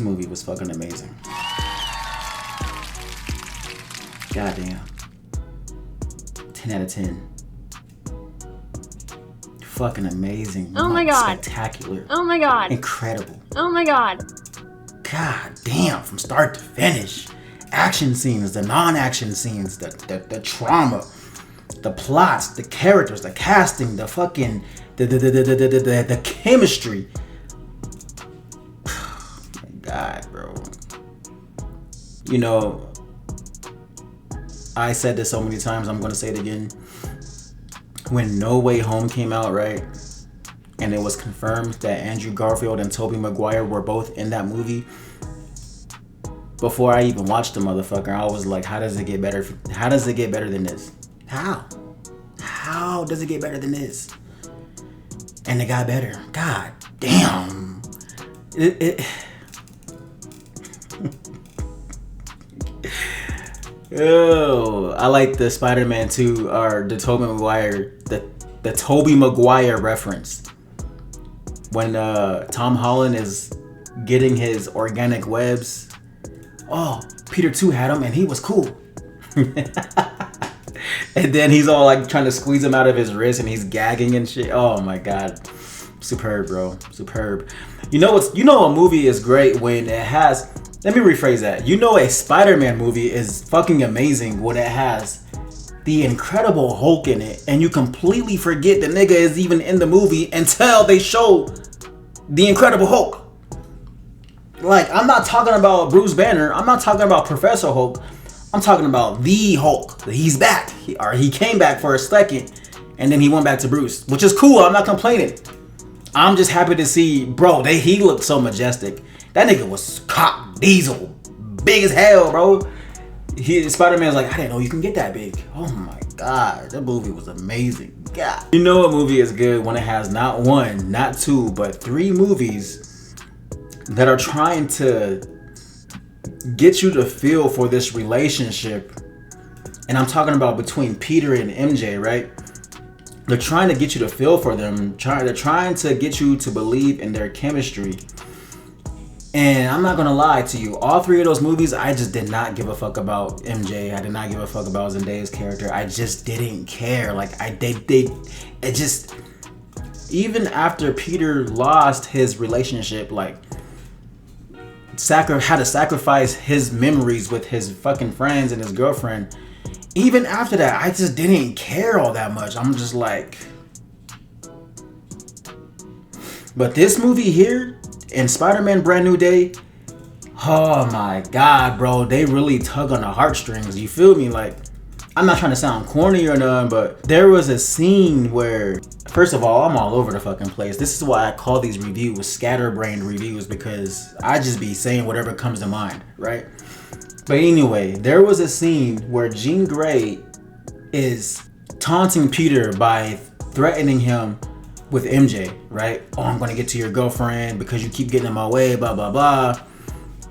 this movie was fucking amazing. Goddamn. 10 out of 10. Fucking amazing. Oh my god. Spectacular. Oh my god. Incredible. Oh my god. God damn, from start to finish. Action scenes, the non-action scenes, the trauma, the plots, the characters, the casting, the fucking the chemistry. Oh my God, bro. You know, I said this so many times, I'm gonna say it again. When No Way Home came out, right? And it was confirmed that Andrew Garfield and Tobey Maguire were both in that movie. Before I even watched the motherfucker, I was like, how does it get better? How does it get better than this? How? How does it get better than this? And it got better. God damn. Oh, I like the Spider-Man 2 or the Tobey Maguire, the Tobey Maguire reference. When Tom Holland is getting his organic webs. Oh, Peter 2 had him and he was cool. And then he's all like trying to squeeze him out of his wrist and he's gagging and shit. Oh my God. Superb, bro. Superb. You know a movie is great when it has, let me rephrase that. You know a Spider-Man movie is fucking amazing when it has the Incredible Hulk in it and you completely forget the nigga is even in the movie until they show the Incredible Hulk. Like, I'm not talking about Bruce Banner. I'm not talking about Professor Hulk. I'm talking about the Hulk. He's back. He came back for a second and then he went back to Bruce, which is cool. I'm not complaining. I'm just happy to see, bro, he looked so majestic. That nigga was cop diesel. Big as hell, bro. Spider-Man's like, I didn't know you can get that big. Oh my God. That movie was amazing. God. You know a movie is good when it has not one, not two, but 3 movies that are trying to get you to feel for this relationship. And I'm talking about between Peter and MJ, right? They're trying to get you to feel for them. They're trying to get you to believe in their chemistry. And I'm not gonna lie to you, all 3 of those movies, I just did not give a fuck about MJ. I did not give a fuck about Zendaya's character. I just didn't care. Like it just, even after Peter lost his relationship, like had to sacrifice his memories with his fucking friends and his girlfriend. Even after that, I just didn't care all that much. I'm just like, but this movie here and Spider-Man Brand New Day, oh my God, bro, they really tug on the heartstrings. You feel me? Like, I'm not trying to sound corny or nothing, but there was a scene where, first of all, I'm all over the fucking place. This is why I call these reviews Scatterbrain reviews, because I just be saying whatever comes to mind, right? But anyway, there was a scene where Jean Grey is taunting Peter by threatening him with MJ, right? Oh, I'm gonna get to your girlfriend because you keep getting in my way, blah, blah, blah.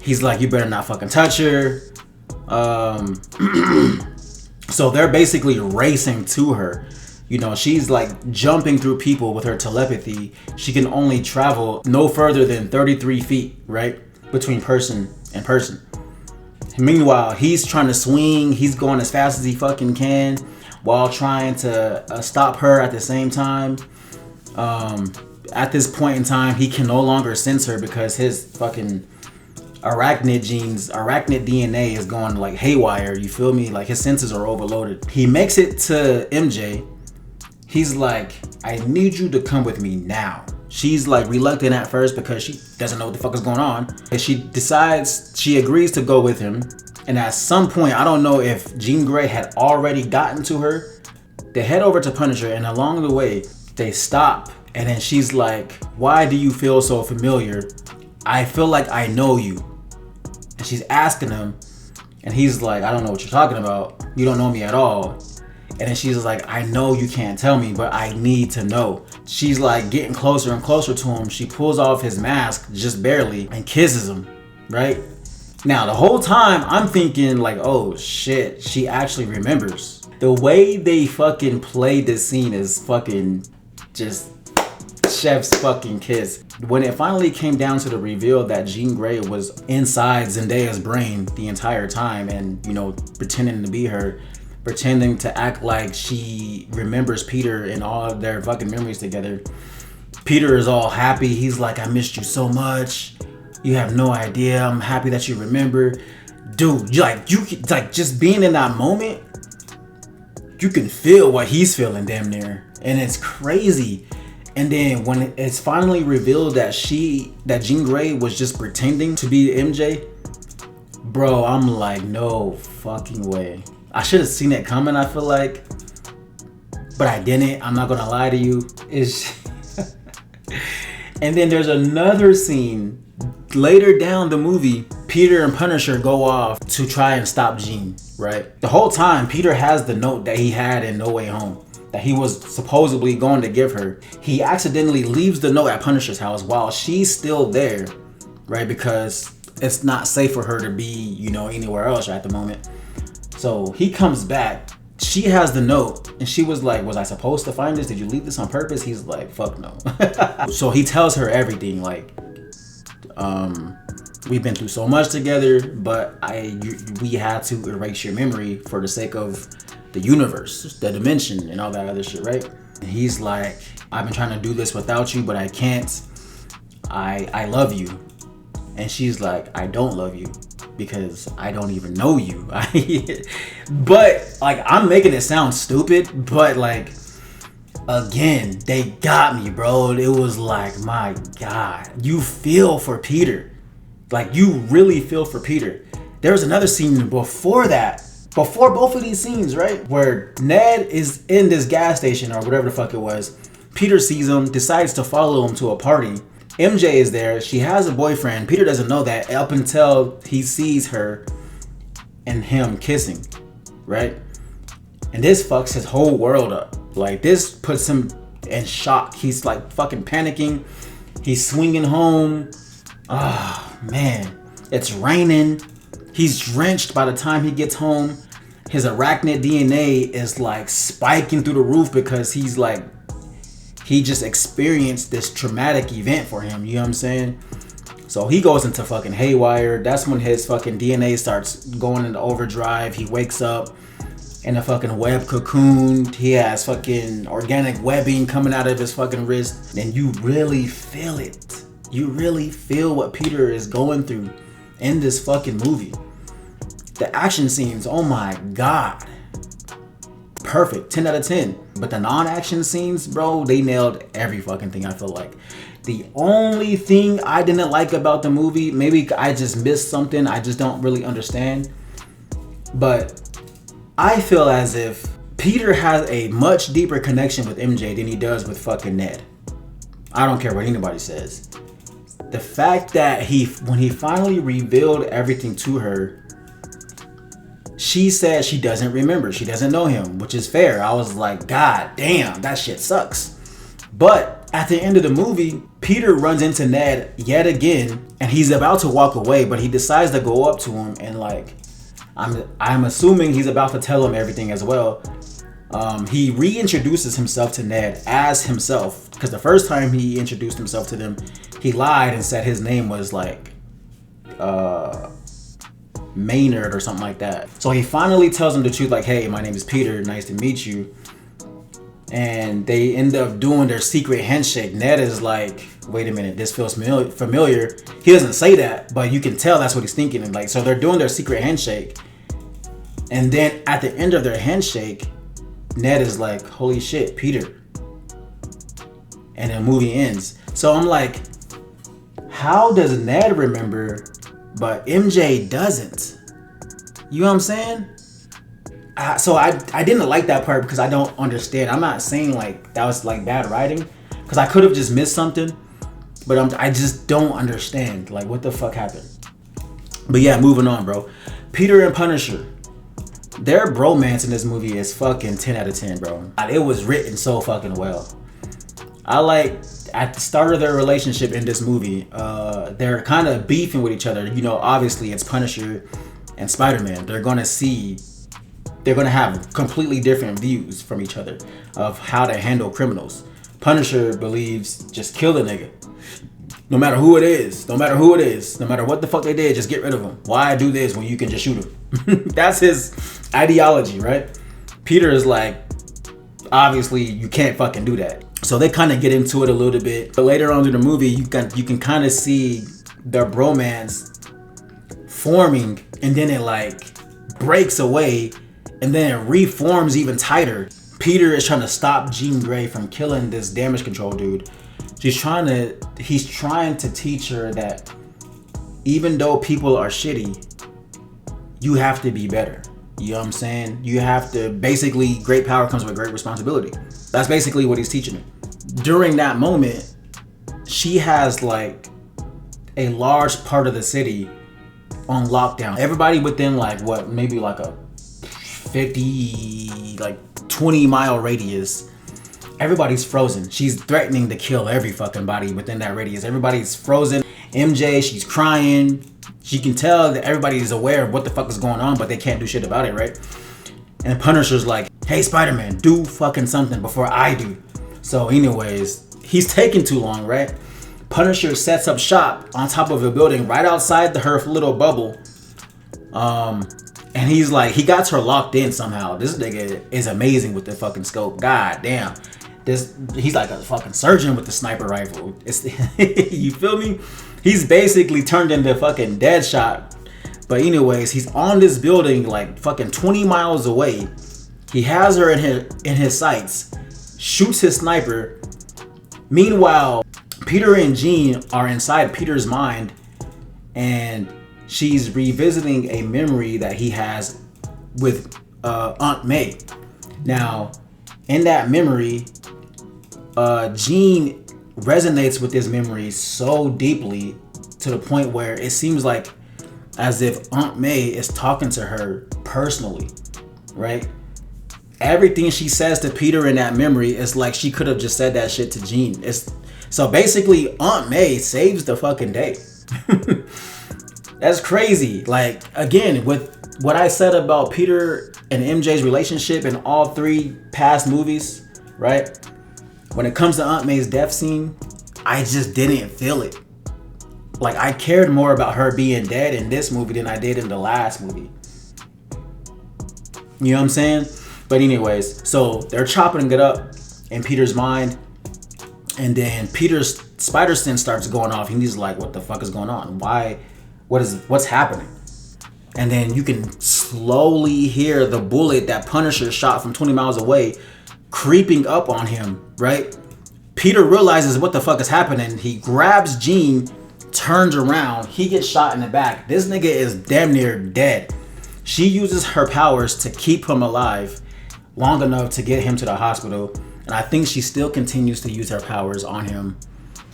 He's like, you better not fucking touch her. So they're basically racing to her. You know, she's like jumping through people with her telepathy. She can only travel no further than 33 feet, right? Between person and person. Meanwhile, he's trying to swing. He's going as fast as he fucking can while trying to stop her at the same time. At this point in time, he can no longer sense her because his fucking arachnid DNA is going like haywire. You feel me? Like his senses are overloaded. He makes it to MJ. He's like, I need you to come with me now. She's like reluctant at first because she doesn't know what the fuck is going on. And she agrees to go with him. And at some point, I don't know if Jean Grey had already gotten to her. They head over to Punisher, and along the way, they stop. And then she's like, why do you feel so familiar? I feel like I know you. And she's asking him, and he's like, I don't know what you're talking about. You don't know me at all. And then she's like, I know you can't tell me, but I need to know. She's like getting closer and closer to him. She pulls off his mask just barely and kisses him, right? Now, the whole time I'm thinking like, oh shit, she actually remembers. The way they fucking played this scene is fucking just Chef's fucking kiss. When it finally came down to the reveal that Jean Grey was inside Zendaya's brain the entire time and, you know, pretending to be her, pretending to act like she remembers Peter and all of their fucking memories together. Peter is all happy. He's like, I missed you so much. You have no idea. I'm happy that you remember. Dude, you just being in that moment, you can feel what he's feeling damn near. And it's crazy. And then when it's finally revealed that Jean Grey was just pretending to be MJ, bro, I'm like, no fucking way. I should have seen it coming, I feel like. But I didn't. I'm not gonna lie to you. And then there's another scene later down the movie. Peter and Punisher go off to try and stop Jean, right? The whole time, Peter has the note that he had in No Way Home that he was supposedly going to give her. He accidentally leaves the note at Punisher's house while she's still there, right? Because it's not safe for her to be, you know, anywhere else at the moment. So he comes back. She has the note and she was like, was I supposed to find this? Did you leave this on purpose? He's like, fuck no. So he tells her everything, like, we've been through so much together, but we had to erase your memory for the sake of the universe, the dimension, and all that other shit, right? And he's like, I've been trying to do this without you, but I can't. I love you. And she's like, I don't love you because I don't even know you. But like, I'm making it sound stupid, but like, again, they got me, bro. It was like, my God, you feel for Peter. Like, you really feel for Peter. There was another scene before that, before both of these scenes, right? Where Ned is in this gas station or whatever the fuck it was. Peter sees him, decides to follow him to a party. MJ is there. She has a boyfriend. Peter doesn't know that up until he sees her and him kissing, right? And this fucks his whole world up. Like, this puts him in shock. He's like fucking panicking. He's swinging home. Oh man, it's raining. He's drenched by the time he gets home. His arachnid DNA is like spiking through the roof because he's like, he just experienced this traumatic event for him. You know what I'm saying? So he goes into fucking haywire. That's when his fucking DNA starts going into overdrive. He wakes up in a fucking web cocoon. He has fucking organic webbing coming out of his fucking wrist. And you really feel it. You really feel what Peter is going through in this fucking movie. The action scenes, oh my God. Perfect, 10 out of 10. But the non-action scenes, bro, they nailed every fucking thing, I feel like. The only thing I didn't like about the movie, maybe I just missed something, I just don't really understand. But I feel as if Peter has a much deeper connection with MJ than he does with fucking Ned. I don't care what anybody says. The fact that when he finally revealed everything to her, she said she doesn't remember. She doesn't know him, which is fair. I was like, God damn, that shit sucks. But at the end of the movie, Peter runs into Ned yet again, and he's about to walk away, but he decides to go up to him and like, I'm assuming he's about to tell him everything as well. He reintroduces himself to Ned as himself, because the first time he introduced himself to them, he lied and said his name was like Maynard or something like that. So he finally tells him the truth, like, hey, my name is Peter, nice to meet you. And they end up doing their secret handshake. Ned is like, wait a minute, this feels familiar. He doesn't say that, but you can tell that's what he's thinking. And like, so they're doing their secret handshake. And then at the end of their handshake, Ned is like, holy shit, Peter. And the movie ends. So I'm like, how does Ned remember, but MJ doesn't? You know what I'm saying? So I didn't like that part because I don't understand. I'm not saying like that was like bad writing, because I could have just missed something, but I just don't understand like what the fuck happened. But yeah, moving on, bro. Peter and Punisher, their bromance in this movie is fucking 10 out of 10, bro. It was written so fucking well. I like at the start of their relationship in this movie, they're kind of beefing with each other. You know, obviously it's Punisher and Spider-Man. They're gonna have completely different views from each other of how to handle criminals. Punisher believes just kill the nigga. No matter who it is, no matter who it is, no matter what the fuck they did, just get rid of him. Why do this when you can just shoot him? That's his ideology, right? Peter is like, obviously you can't fucking do that. So they kind of get into it a little bit. But later on in the movie, you can kind of see their bromance forming, and then it like breaks away, and then it reforms even tighter. Peter is trying to stop Jean Grey from killing this damage control dude. He's trying to teach her that even though people are shitty, you have to be better. You know what I'm saying? You have to, basically, great power comes with great responsibility. That's basically what he's teaching me. During that moment, she has like a large part of the city on lockdown. Everybody within like what, maybe like a 50, like 20-mile radius. Everybody's frozen. She's threatening to kill every fucking body within that radius. Everybody's frozen. MJ, she's crying. She can tell that everybody is aware of what the fuck is going on, but they can't do shit about it, right? And Punisher's like, hey, Spider-Man, do fucking something before I do. So anyways, he's taking too long, right? Punisher sets up shop on top of a building right outside her little bubble. And he's like, he got her locked in somehow. This nigga is amazing with the fucking scope. God damn. He's like a fucking surgeon with the sniper rifle. You feel me? He's basically turned into fucking Deadshot. But anyways, he's on this building like fucking 20 miles away. He has her in his sights, shoots his sniper. Meanwhile, Peter and Jean are inside Peter's mind, and she's revisiting a memory that he has with Aunt May. Now, in that memory, Jean resonates with this memory so deeply to the point where it seems like as if Aunt May is talking to her personally, right? Everything she says to Peter in that memory is like she could have just said that shit to Jean. So basically, Aunt May saves the fucking day. That's crazy. Like, again, with what I said about Peter and MJ's relationship in all three past movies, right? When it comes to Aunt May's death scene, I just didn't feel it. Like, I cared more about her being dead in this movie than I did in the last movie. You know what I'm saying? But anyways, so they're chopping it up in Peter's mind. And then Peter's spider sense starts going off. And he's like, what the fuck is going on? What's happening? And then you can slowly hear the bullet that Punisher shot from 20 miles away creeping up on him, right? Peter realizes what the fuck is happening. He grabs Jean, turns around, he gets shot in the back. This nigga is damn near dead. She uses her powers to keep him alive long enough to get him to the hospital. And I think she still continues to use her powers on him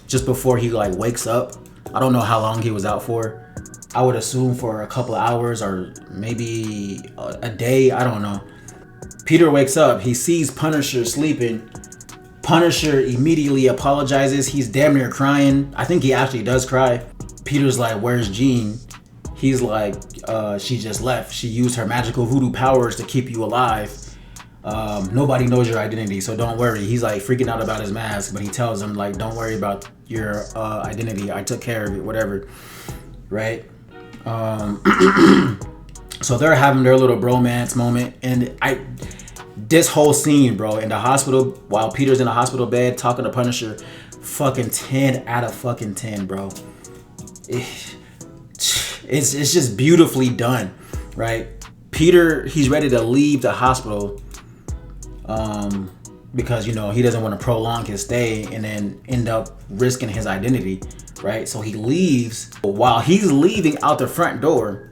just before he like wakes up. I don't know how long he was out for. I would assume for a couple of hours or maybe a day. I don't know. Peter wakes up. He sees Punisher sleeping. Punisher immediately apologizes. He's damn near crying. I think he actually does cry. Peter's like, where's Jean? He's like, she just left. She used her magical voodoo powers to keep you alive. Nobody knows your identity, so don't worry. He's like freaking out about his mask, but he tells him like, don't worry about your identity. I took care of it, whatever. Right? So they're having their little bromance moment, and this whole scene, bro, in the hospital while Peter's in the hospital bed talking to Punisher, fucking 10 out of fucking 10, bro. It's just beautifully done, right? Peter, he's ready to leave the hospital because, you know, he doesn't want to prolong his stay and then end up risking his identity, right? So he leaves. While he's leaving out the front door,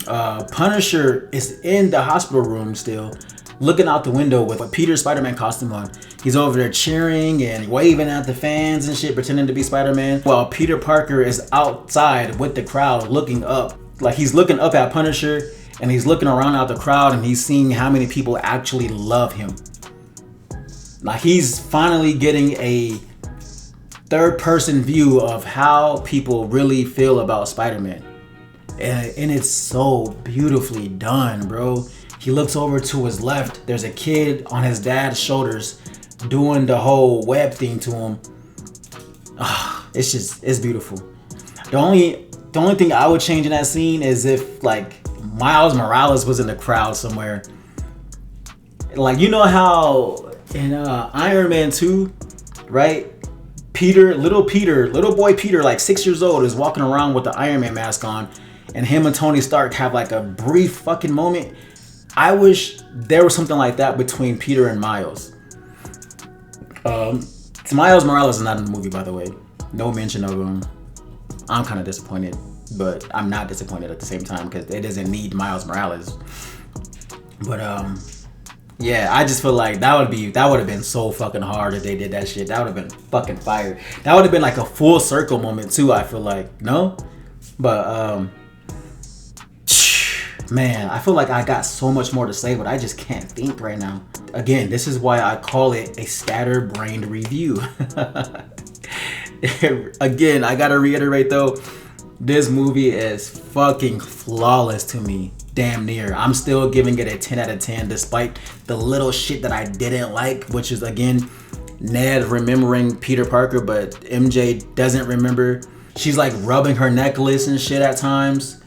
Punisher is in the hospital room still, looking out the window with Peter's Spider-Man costume on. He's over there cheering and waving at the fans and shit, pretending to be Spider-Man, while Peter Parker is outside with the crowd looking up. Like, he's looking up at Punisher and he's looking around out the crowd and he's seeing how many people actually love him. Like, he's finally getting a third-person view of how people really feel about Spider-Man. And it's so beautifully done, bro. He looks over to his left. There's a kid on his dad's shoulders doing the whole web thing to him. It's beautiful. The only thing I would change in that scene is if like Miles Morales was in the crowd somewhere. Like, you know how in Iron Man 2, right? Little boy Peter, like 6 years old, is walking around with the Iron Man mask on, and him and Tony Stark have like a brief fucking moment. I wish there was something like that between Peter and Miles. Miles Morales is not in the movie, by the way. No mention of him. I'm kind of disappointed, but I'm not disappointed at the same time because it doesn't need Miles Morales. But yeah, I just feel like that would have been so fucking hard if they did that shit. That would have been fucking fire. That would have been like a full circle moment too, I feel like. No? But man, I feel like I got so much more to say, but I just can't think right now. Again, this is why I call it a scatterbrained review. Again, I gotta reiterate though, this movie is fucking flawless to me. Damn near. I'm still giving it a 10 out of 10 despite the little shit that I didn't like, which is again Ned remembering Peter Parker, but MJ doesn't remember. She's like rubbing her necklace and shit at times.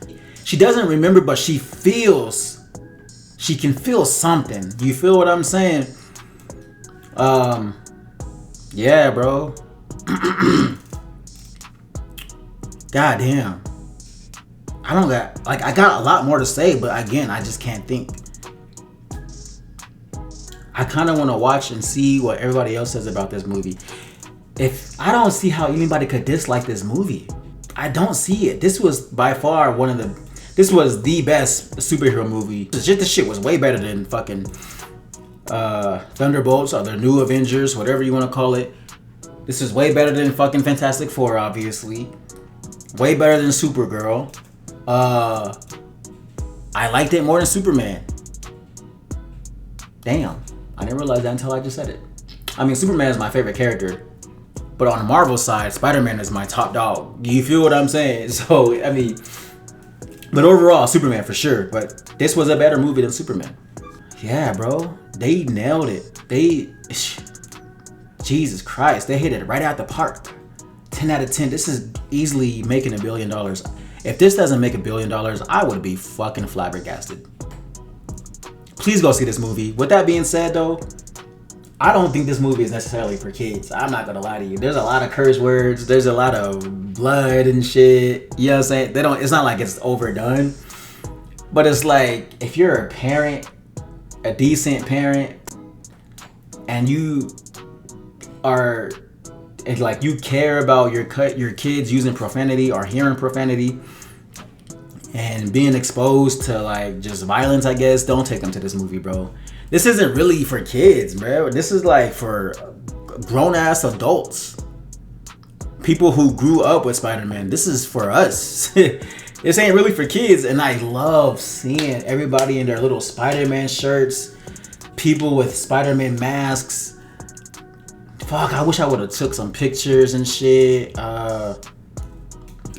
She doesn't remember, but she can feel something. You feel what I'm saying? Yeah, bro. God damn. I got a lot more to say, but again, I just can't think. I kind of want to watch and see what everybody else says about this movie. I don't see how anybody could dislike this movie. I don't see it. This was by far this was the best superhero movie. This shit was way better than fucking Thunderbolts or the New Avengers, whatever you want to call it. This is way better than fucking Fantastic Four, obviously. Way better than Supergirl. I liked it more than Superman. Damn, I didn't realize that until I just said it. I mean, Superman is my favorite character, but on the Marvel side, Spider-Man is my top dog. You feel what I'm saying? So, I mean, but overall, Superman for sure. But this was a better movie than Superman. Yeah, bro, they nailed it. Jesus Christ, they hit it right out the park. 10 out of 10. This is easily making $1 billion. If this doesn't make $1 billion, I would be fucking flabbergasted. Please go see this movie. With that being said though, I don't think this movie is necessarily for kids. I'm not gonna lie to you. There's a lot of curse words. There's a lot of blood and shit. You know what I'm saying? It's not like it's overdone. But it's like, if you're a parent, a decent parent, and you are, it's like you care about your kids using profanity or hearing profanity and being exposed to like just violence, I guess, don't take them to this movie, bro. This isn't really for kids, bro. This is like for grown-ass adults. People who grew up with Spider-Man. This is for us. This ain't really for kids, and I love seeing everybody in their little Spider-Man shirts, people with Spider-Man masks. Fuck, I wish I would have took some pictures and shit.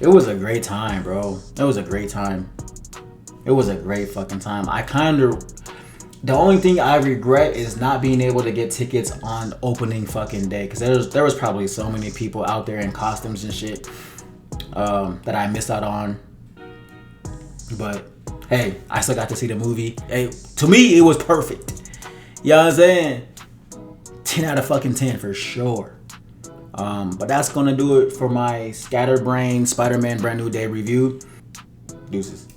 It was a great time, bro. It was a great time. It was a great fucking time. The only thing I regret is not being able to get tickets on opening fucking day, because there was probably so many people out there in costumes and shit that I missed out on. But hey, I still got to see the movie. Hey, to me, it was perfect. You know what I'm saying? 10 out of fucking 10 for sure. But that's gonna do it for my Scatterbrain Spider-Man Brand New Day review. Deuces.